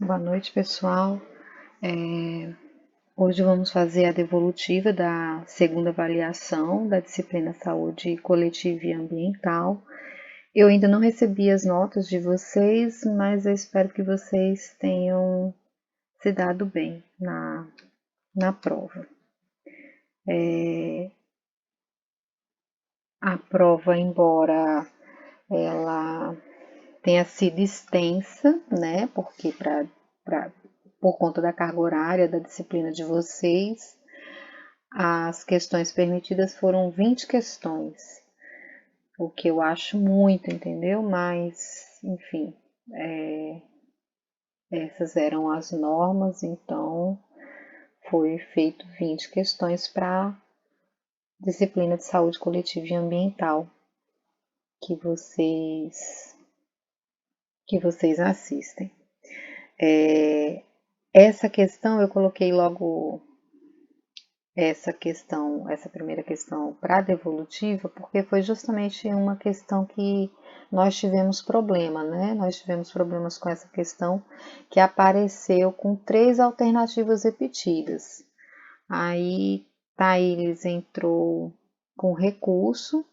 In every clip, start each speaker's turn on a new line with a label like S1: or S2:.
S1: Boa noite, pessoal. Hoje vamos fazer a devolutiva da segunda avaliação da disciplina Saúde Coletiva e Ambiental. Eu ainda não recebi as notas de vocês, mas eu espero que vocês tenham se dado bem na prova. A prova, embora ela tenha sido extensa, né, porque por conta da carga horária da disciplina de vocês, as questões permitidas foram 20 questões, o que eu acho muito, entendeu? Mas, enfim, essas eram as normas, então foi feito 20 questões para disciplina de saúde coletiva e ambiental que vocês assistem. Essa questão eu coloquei logo essa primeira questão para a devolutiva, porque foi justamente uma questão que nós tivemos problema, né? Nós tivemos problemas com essa questão que apareceu com 3 alternativas repetidas. Aí Thaílis entrou com recurso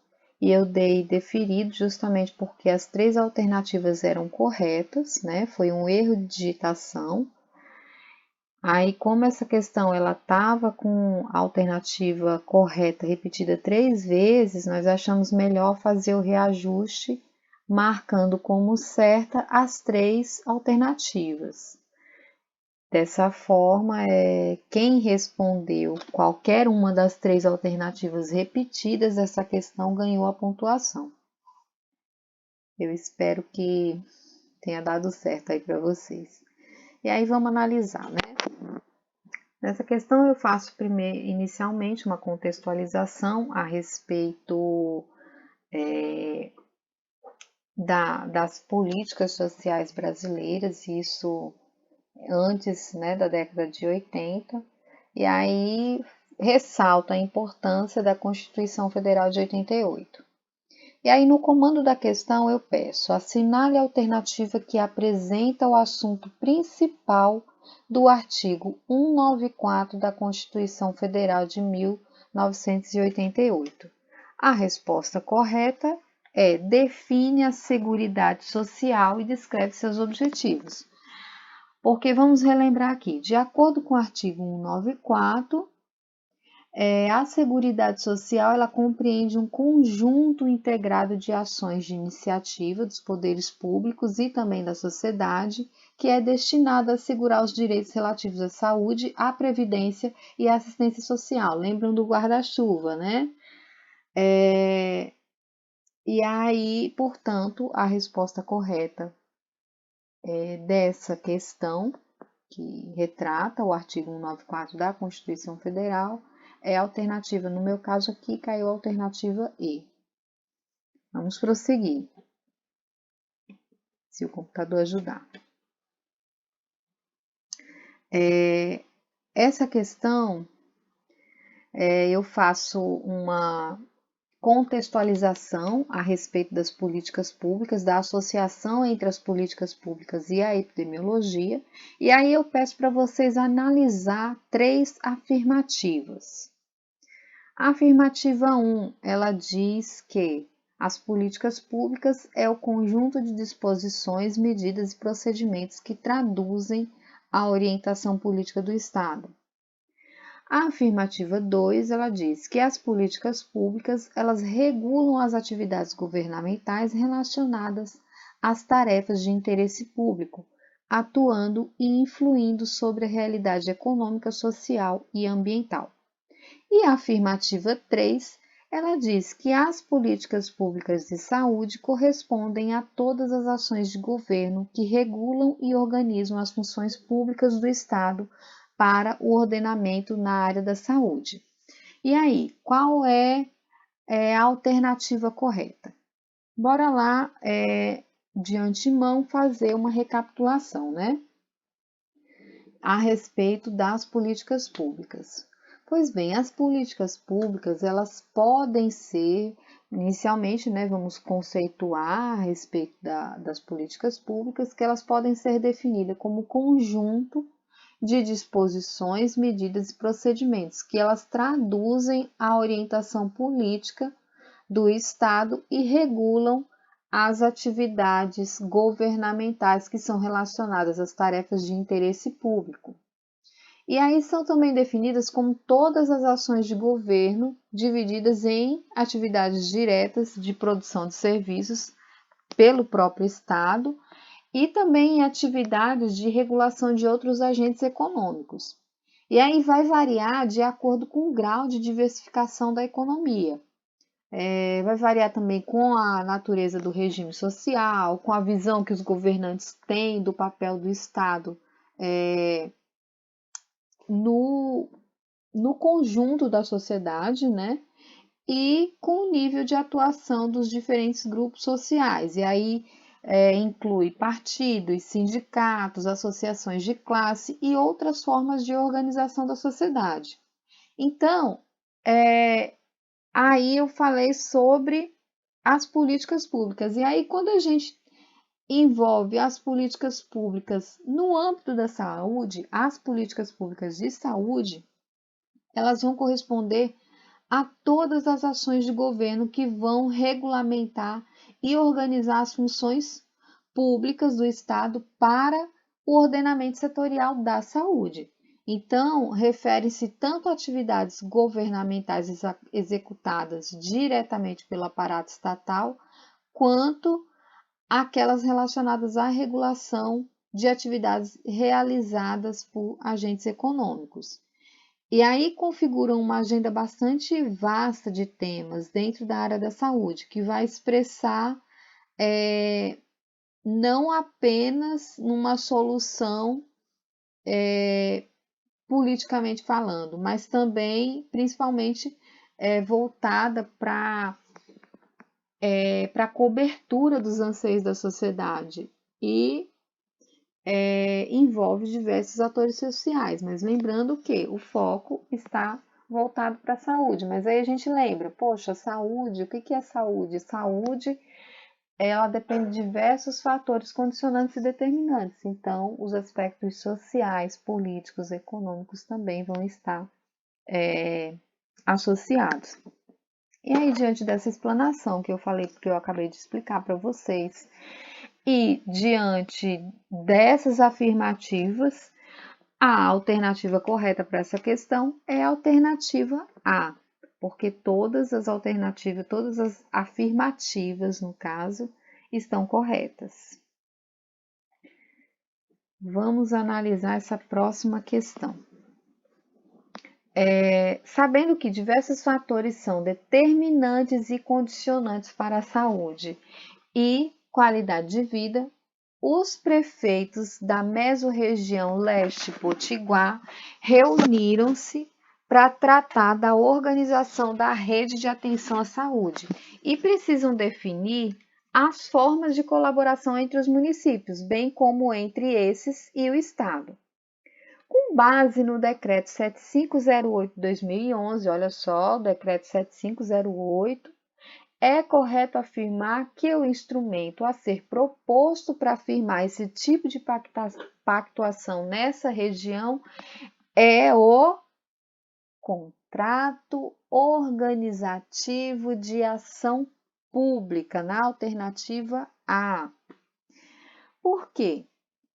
S1: e eu dei deferido justamente porque as 3 alternativas eram corretas, né? Foi um erro de digitação. Aí, como essa questão ela estava com a alternativa correta repetida 3 vezes, nós achamos melhor fazer o reajuste, marcando como certa as 3 alternativas. Dessa forma, quem respondeu qualquer uma das 3 alternativas repetidas dessa questão ganhou a pontuação. Eu espero que tenha dado certo aí para vocês. E aí vamos analisar, né? Nessa questão eu faço inicialmente uma contextualização a respeito das políticas sociais brasileiras, isso antes, né, da década de 80, e aí ressalto a importância da Constituição Federal de 88. E aí no comando da questão eu peço, assinale a alternativa que apresenta o assunto principal do artigo 194 da Constituição Federal de 1988. A resposta correta é: define a Seguridade Social e descreve seus objetivos. Porque vamos relembrar aqui, de acordo com o artigo 194, a Seguridade Social ela compreende um conjunto integrado de ações de iniciativa dos poderes públicos e também da sociedade, que é destinado a assegurar os direitos relativos à saúde, à previdência e à assistência social. Lembram do guarda-chuva, né? E aí, portanto, a resposta correta dessa questão, que retrata o artigo 194 da Constituição Federal, é a alternativa, no meu caso aqui, caiu a alternativa E. Vamos prosseguir, se o computador ajudar. Essa questão, eu faço uma contextualização a respeito das políticas públicas, da associação entre as políticas públicas e a epidemiologia, e aí eu peço para vocês analisar 3 afirmativas. A afirmativa 1, ela diz que as políticas públicas é o conjunto de disposições, medidas e procedimentos que traduzem a orientação política do Estado. A afirmativa 2, ela diz que as políticas públicas, elas regulam as atividades governamentais relacionadas às tarefas de interesse público, atuando e influindo sobre a realidade econômica, social e ambiental. E a afirmativa 3, ela diz que as políticas públicas de saúde correspondem a todas as ações de governo que regulam e organizam as funções públicas do Estado para o ordenamento na área da saúde. E aí, qual é a alternativa correta? Bora lá, de antemão, fazer uma recapitulação, né? A respeito das políticas públicas. Pois bem, as políticas públicas, elas podem ser Inicialmente, né, vamos conceituar a respeito das políticas públicas, que elas podem ser definidas como conjunto de disposições, medidas e procedimentos, que elas traduzem a orientação política do Estado e regulam as atividades governamentais que são relacionadas às tarefas de interesse público. E aí são também definidas como todas as ações de governo divididas em atividades diretas de produção de serviços pelo próprio Estado e também em atividades de regulação de outros agentes econômicos. E aí vai variar de acordo com o grau de diversificação da economia. Vai variar também com a natureza do regime social, com a visão que os governantes têm do papel do Estado no, no conjunto da sociedade, né? E com o nível de atuação dos diferentes grupos sociais. E aí inclui partidos, sindicatos, associações de classe e outras formas de organização da sociedade. Então, aí eu falei sobre as políticas públicas. E aí, quando a gente envolve as políticas públicas no âmbito da saúde, as políticas públicas de saúde, elas vão corresponder a todas as ações de governo que vão regulamentar e organizar as funções públicas do Estado para o ordenamento setorial da saúde. Então, refere-se tanto a atividades governamentais executadas diretamente pelo aparato estatal, quanto aquelas relacionadas à regulação de atividades realizadas por agentes econômicos. E aí configuram uma agenda bastante vasta de temas dentro da área da saúde, que vai expressar não apenas numa solução politicamente falando, mas também, principalmente, voltada para a cobertura dos anseios da sociedade e envolve diversos atores sociais, mas lembrando que o foco está voltado para a saúde. Mas aí a gente lembra, poxa, saúde, o que é saúde? Saúde, ela depende de diversos fatores condicionantes e determinantes. Então, os aspectos sociais, políticos, econômicos também vão estar associados. E aí, diante dessa explanação que eu falei, porque eu acabei de explicar para vocês, e diante dessas afirmativas, a alternativa correta para essa questão é a alternativa A, porque todas as alternativas, todas as afirmativas, no caso, estão corretas. Vamos analisar essa próxima questão. Sabendo que diversos fatores são determinantes e condicionantes para a saúde e qualidade de vida, os prefeitos da mesorregião leste potiguar reuniram-se para tratar da organização da rede de atenção à saúde e precisam definir as formas de colaboração entre os municípios, bem como entre esses e o Estado. Com base no Decreto 7508/2011, olha só, o Decreto 7508, é correto afirmar que o instrumento a ser proposto para afirmar esse tipo de pactuação nessa região é o contrato organizativo de ação pública, na alternativa A. Por quê?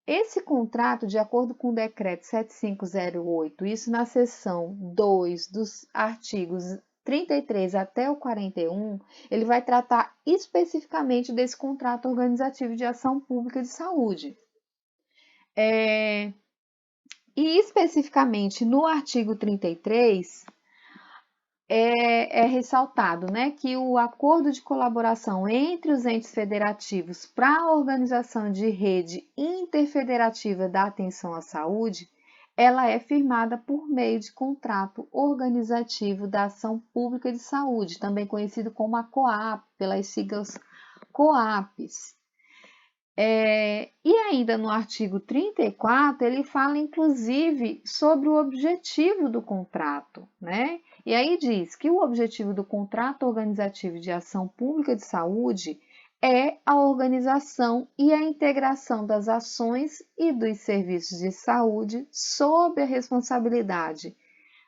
S1: Esse contrato, de acordo com o decreto 7508, isso na seção 2 dos artigos 33 até o 41, ele vai tratar especificamente desse contrato organizativo de ação pública de saúde. E especificamente no artigo 33, é ressaltado, né, que o acordo de colaboração entre os entes federativos para a organização de rede interfederativa da atenção à saúde, ela é firmada por meio de contrato organizativo da ação pública de saúde, também conhecido como a COAP, pelas siglas COAPs. E ainda no artigo 34, ele fala inclusive sobre o objetivo do contrato, né? E aí diz que o objetivo do contrato organizativo de ação pública de saúde é a organização e a integração das ações e dos serviços de saúde sob a responsabilidade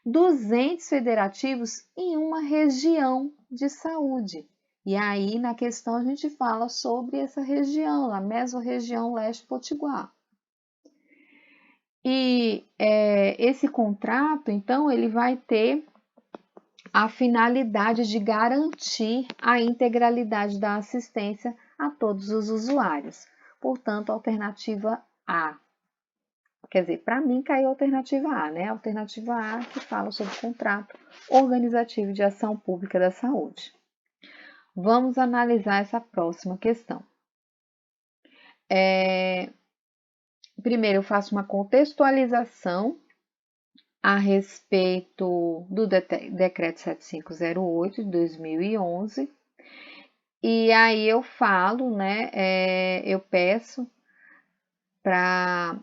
S1: dos entes federativos em uma região de saúde. E aí, na questão, a gente fala sobre essa região, a mesorregião leste-potiguar. E esse contrato, então, ele vai ter a finalidade de garantir a integralidade da assistência a todos os usuários. Portanto, alternativa A. Quer dizer, para mim caiu a alternativa A, né? A alternativa A que fala sobre o contrato organizativo de ação pública da saúde. Vamos analisar essa próxima questão. Primeiro, eu faço uma contextualização a respeito do Decreto 7508 de 2011. E aí eu falo, né? Eu peço para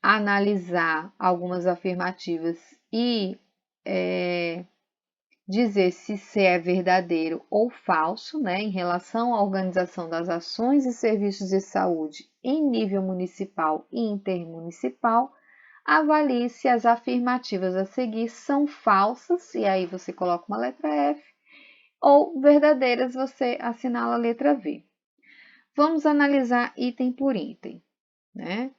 S1: analisar algumas afirmativas e dizer se é verdadeiro ou falso, né, em relação à organização das ações e serviços de saúde em nível municipal e intermunicipal. Avalie se as afirmativas a seguir são falsas, e aí você coloca uma letra F, ou verdadeiras, você assinala a letra V. Vamos analisar item por item, né?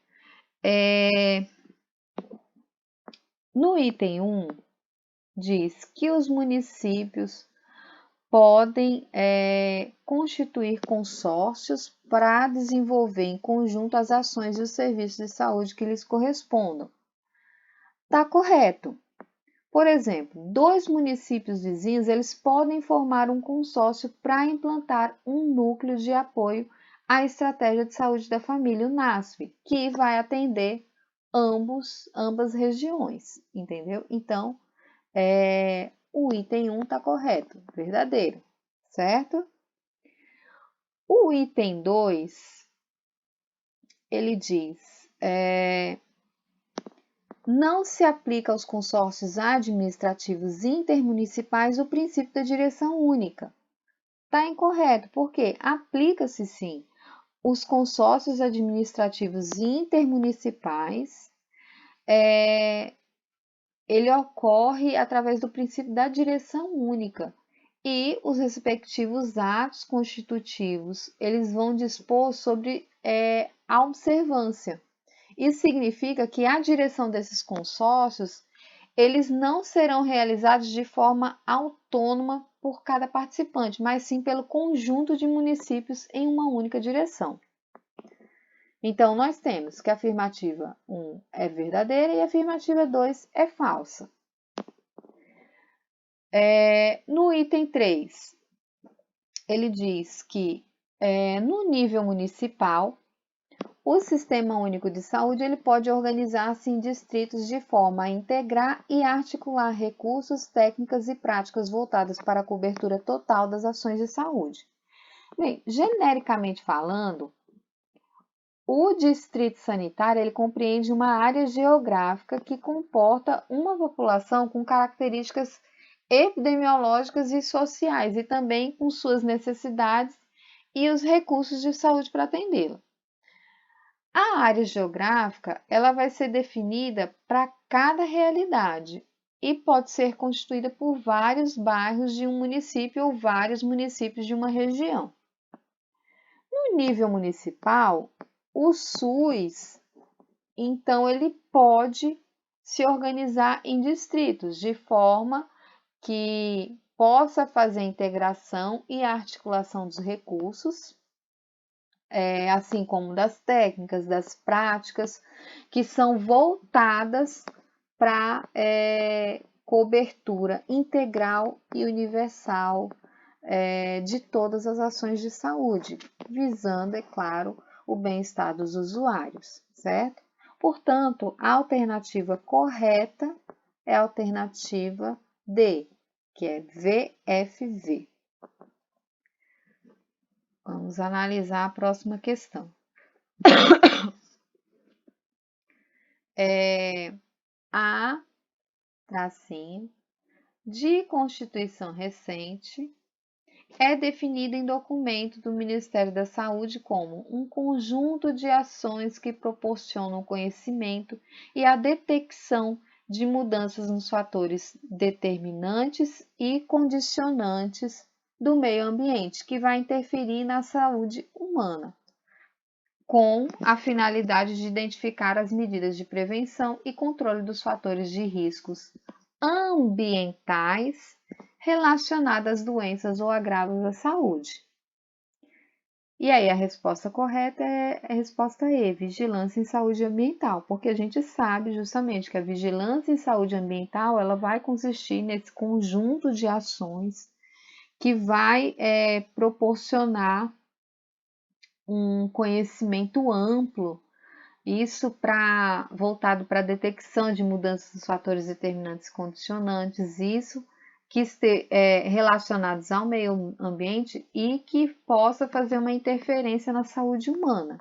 S1: No item 1, diz que os municípios podem constituir consórcios para desenvolver em conjunto as ações e os serviços de saúde que lhes correspondam. Está correto. Por exemplo, 2 municípios vizinhos, eles podem formar um consórcio para implantar um núcleo de apoio à estratégia de saúde da família, o NASF, que vai atender ambas regiões, entendeu? Então, o item 1 está correto, verdadeiro, certo? O item 2, ele diz, não se aplica aos consórcios administrativos intermunicipais o princípio da direção única. Está incorreto, porque aplica-se sim. Os consórcios administrativos intermunicipais, ele ocorre através do princípio da direção única. E os respectivos atos constitutivos, eles vão dispor sobre a observância. Isso significa que a direção desses consórcios, eles não serão realizados de forma autônoma por cada participante, mas sim pelo conjunto de municípios em uma única direção. Então, nós temos que a afirmativa 1 é verdadeira e a afirmativa 2 é falsa. No item 3, ele diz que no nível municipal, o Sistema Único de Saúde ele pode organizar-se em distritos de forma a integrar e articular recursos, técnicas e práticas voltadas para a cobertura total das ações de saúde. Bem, genericamente falando, o distrito sanitário ele compreende uma área geográfica que comporta uma população com características epidemiológicas e sociais e também com suas necessidades e os recursos de saúde para atendê-la. A área geográfica ela vai ser definida para cada realidade e pode ser constituída por vários bairros de um município ou vários municípios de uma região. No nível municipal, o SUS, então, ele pode se organizar em distritos de forma que possa fazer a integração e a articulação dos recursos, assim como das técnicas, das práticas, que são voltadas para cobertura integral e universal de todas as ações de saúde, visando, é claro, o bem-estar dos usuários, certo? Portanto, a alternativa correta é a alternativa D, que é VFV. Vamos analisar a próxima questão. A, tracinho, de constituição recente, é definida em documento do Ministério da Saúde como um conjunto de ações que proporcionam conhecimento e a detecção de mudanças nos fatores determinantes e condicionantes do meio ambiente, que vai interferir na saúde humana, com a finalidade de identificar as medidas de prevenção e controle dos fatores de riscos ambientais relacionadas às doenças ou agravos à saúde. E aí a resposta correta é a resposta E, vigilância em saúde ambiental, porque a gente sabe justamente que a vigilância em saúde ambiental ela vai consistir nesse conjunto de ações que vai proporcionar um conhecimento amplo, isso voltado para a detecção de mudanças dos fatores determinantes e condicionantes, isso que relacionados ao meio ambiente e que possa fazer uma interferência na saúde humana.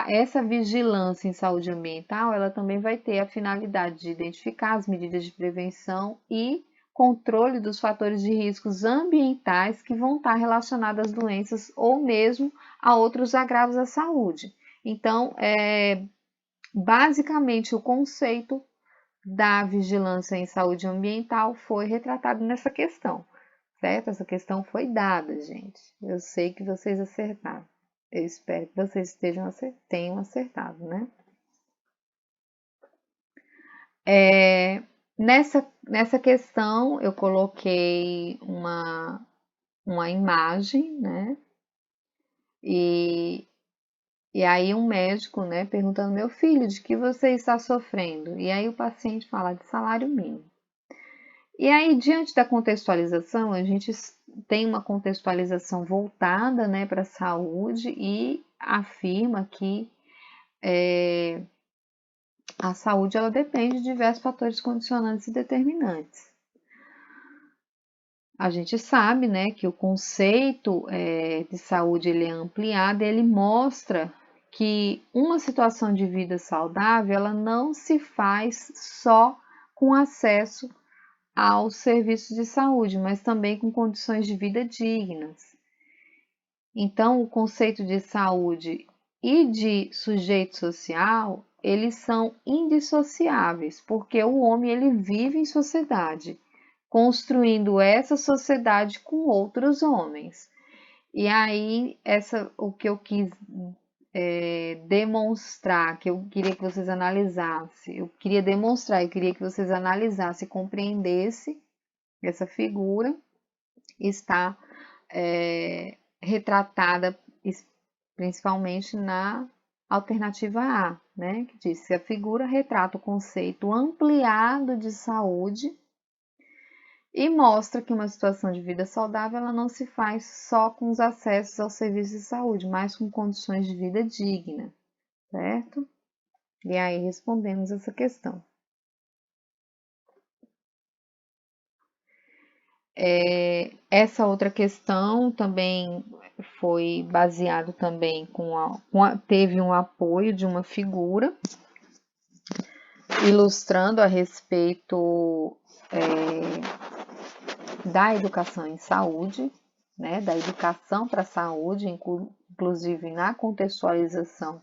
S1: Essa vigilância em saúde ambiental, ela também vai ter a finalidade de identificar as medidas de prevenção e controle dos fatores de riscos ambientais que vão estar relacionados às doenças ou mesmo a outros agravos à saúde. Então, basicamente, o conceito da vigilância em saúde ambiental foi retratado nessa questão, certo? Essa questão foi dada, gente. Eu sei que vocês acertaram. Eu espero que vocês tenham acertado, né? Nessa questão, eu coloquei uma imagem, né? E aí um médico, né, perguntando, meu filho, de que você está sofrendo? E aí o paciente fala de salário mínimo. E aí, diante da contextualização, a gente tem uma contextualização voltada, né, para a saúde e afirma que a saúde ela depende de diversos fatores condicionantes e determinantes. A gente sabe, né, que o conceito de saúde ele é ampliado, ele mostra que uma situação de vida saudável ela não se faz só com acesso aos serviços de saúde, mas também com condições de vida dignas. Então, o conceito de saúde e de sujeito social, eles são indissociáveis, porque o homem ele vive em sociedade, construindo essa sociedade com outros homens. E aí, o que eu quis demonstrar, que eu queria que vocês analisassem, eu queria que vocês analisassem e compreendessem essa figura, está retratada principalmente na alternativa A, né, que diz que a figura retrata o conceito ampliado de saúde e mostra que uma situação de vida saudável ela não se faz só com os acessos aos serviços de saúde, mas com condições de vida digna, certo? E aí respondemos essa questão. Essa outra questão também foi baseado também teve um apoio de uma figura ilustrando a respeito da educação em saúde, né, da educação para a saúde, inclusive na contextualização.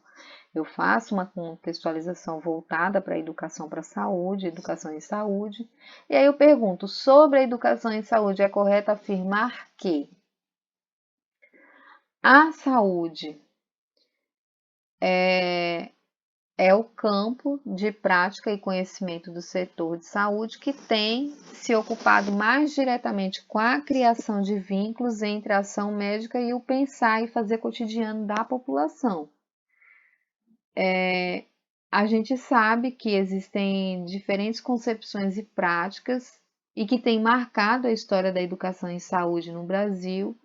S1: Eu faço uma contextualização voltada para a educação para a saúde, educação em saúde. E aí eu pergunto, sobre a educação em saúde, é correto afirmar que a saúde é o campo de prática e conhecimento do setor de saúde que tem se ocupado mais diretamente com a criação de vínculos entre a ação médica e o pensar e fazer cotidiano da população. A gente sabe que existem diferentes concepções e práticas e que tem marcado a história da educação em saúde no Brasil,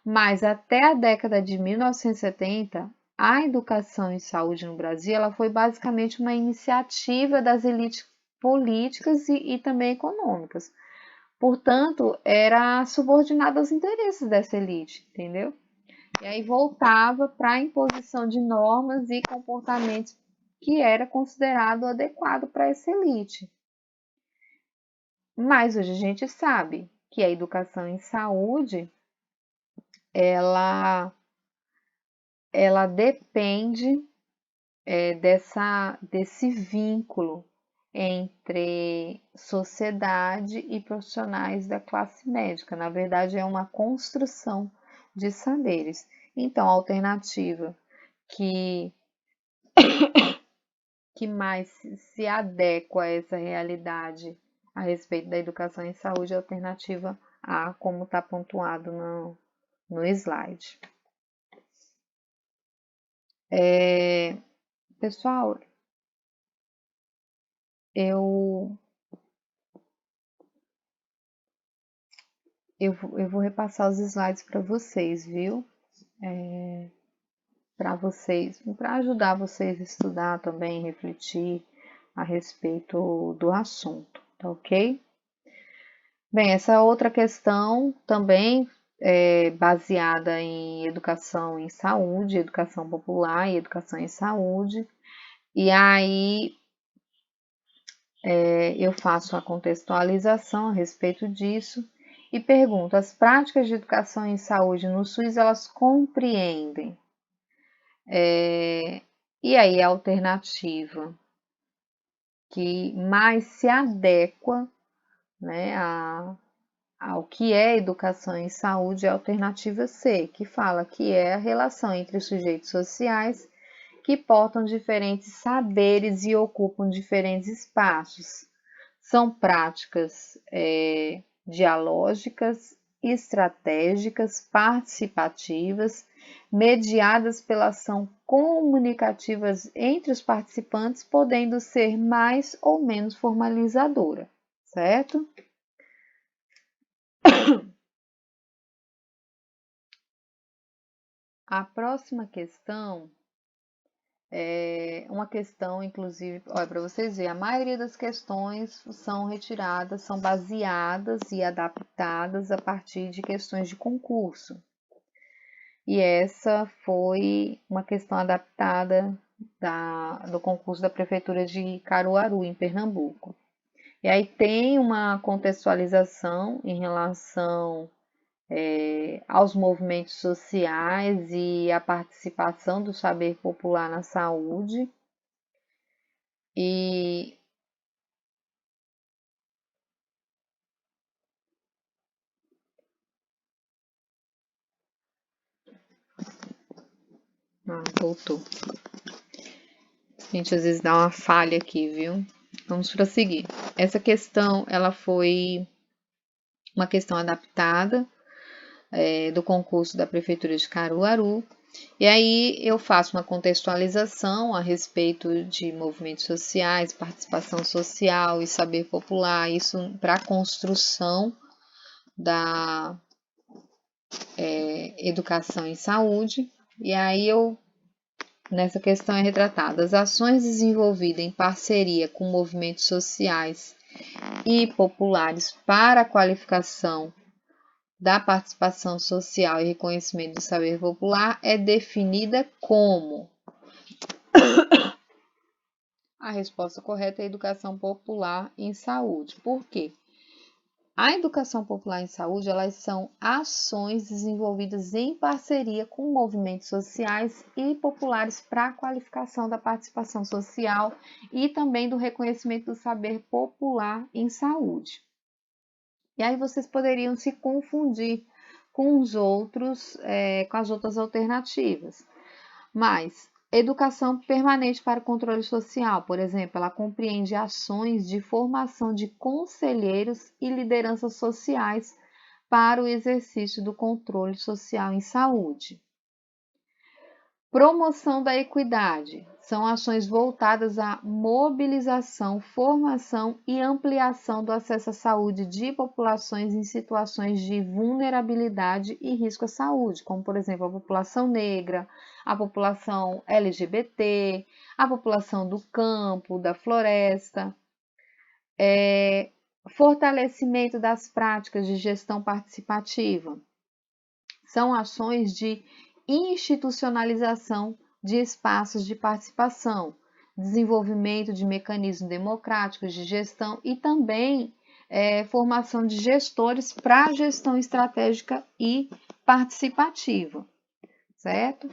S1: mas até a década de 1970, a educação em saúde no Brasil ela foi basicamente uma iniciativa das elites políticas e também econômicas. Portanto, era subordinada aos interesses dessa elite, entendeu? E aí voltava para a imposição de normas e comportamentos que era considerado adequado para essa elite. Mas hoje a gente sabe que a educação em saúde, ela, ela depende desse vínculo entre sociedade e profissionais da classe médica. Na verdade, é uma construção de saberes. Então, a alternativa que, que mais se adequa a essa realidade a respeito da educação em saúde é a alternativa A, como está pontuado no slide. Pessoal, eu vou repassar os slides para vocês, viu? Para ajudar vocês a estudar também, refletir a respeito do assunto, tá ok? Bem, essa outra questão também é baseada em educação em saúde, educação popular e educação em saúde. E aí eu faço a contextualização a respeito disso e pergunto: as práticas de educação em saúde no SUS, elas compreendem? E aí a alternativa que mais se adequa, né, ao que é educação em saúde é a alternativa C, que fala que é a relação entre os sujeitos sociais que portam diferentes saberes e ocupam diferentes espaços. São práticas dialógicas, estratégicas, participativas, mediadas pela ação comunicativas entre os participantes, podendo ser mais ou menos formalizadora, certo? A próxima questão é uma questão, inclusive, olha, para vocês verem, a maioria das questões são retiradas, são baseadas e adaptadas a partir de questões de concurso. E essa foi uma questão adaptada do concurso da Prefeitura de Caruaru, em Pernambuco. E aí tem uma contextualização em relação aos movimentos sociais e a participação do saber popular na saúde. E voltou. Gente, às vezes dá uma falha aqui, viu? Vamos prosseguir. Essa questão, ela foi uma questão adaptada do concurso da Prefeitura de Caruaru. E aí eu faço uma contextualização a respeito de movimentos sociais, participação social e saber popular, isso para a construção da educação em saúde. E aí nessa questão é retratada as ações desenvolvidas em parceria com movimentos sociais e populares para a qualificação da participação social e reconhecimento do saber popular é definida como. A resposta correta é a educação popular em saúde. Por quê? A educação popular em saúde, elas são ações desenvolvidas em parceria com movimentos sociais e populares para a qualificação da participação social e também do reconhecimento do saber popular em saúde. E aí vocês poderiam se confundir com com as outras alternativas. Mas educação permanente para o controle social, por exemplo, ela compreende ações de formação de conselheiros e lideranças sociais para o exercício do controle social em saúde. Promoção da equidade são ações voltadas à mobilização, formação e ampliação do acesso à saúde de populações em situações de vulnerabilidade e risco à saúde, como, por exemplo, a população negra, a população LGBT, a população do campo, da floresta. Fortalecimento das práticas de gestão participativa. São ações de institucionalização de espaços de participação, desenvolvimento de mecanismos democráticos de gestão e também formação de gestores para a gestão estratégica e participativa, certo?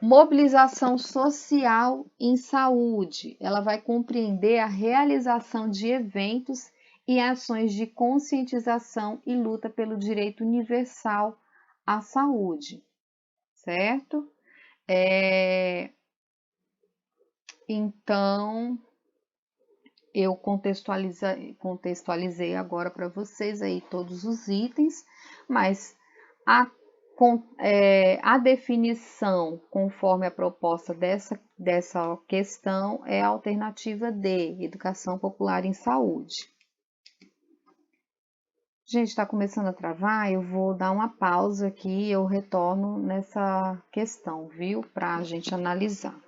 S1: Mobilização social em saúde, ela vai compreender a realização de eventos e ações de conscientização e luta pelo direito universal à saúde, certo? Então, eu contextualizei agora para vocês aí todos os itens, mas a definição conforme a proposta dessa questão é a alternativa D, Educação Popular em Saúde. Gente, está começando a travar, eu vou dar uma pausa aqui e eu retorno nessa questão, viu? Para a gente analisar.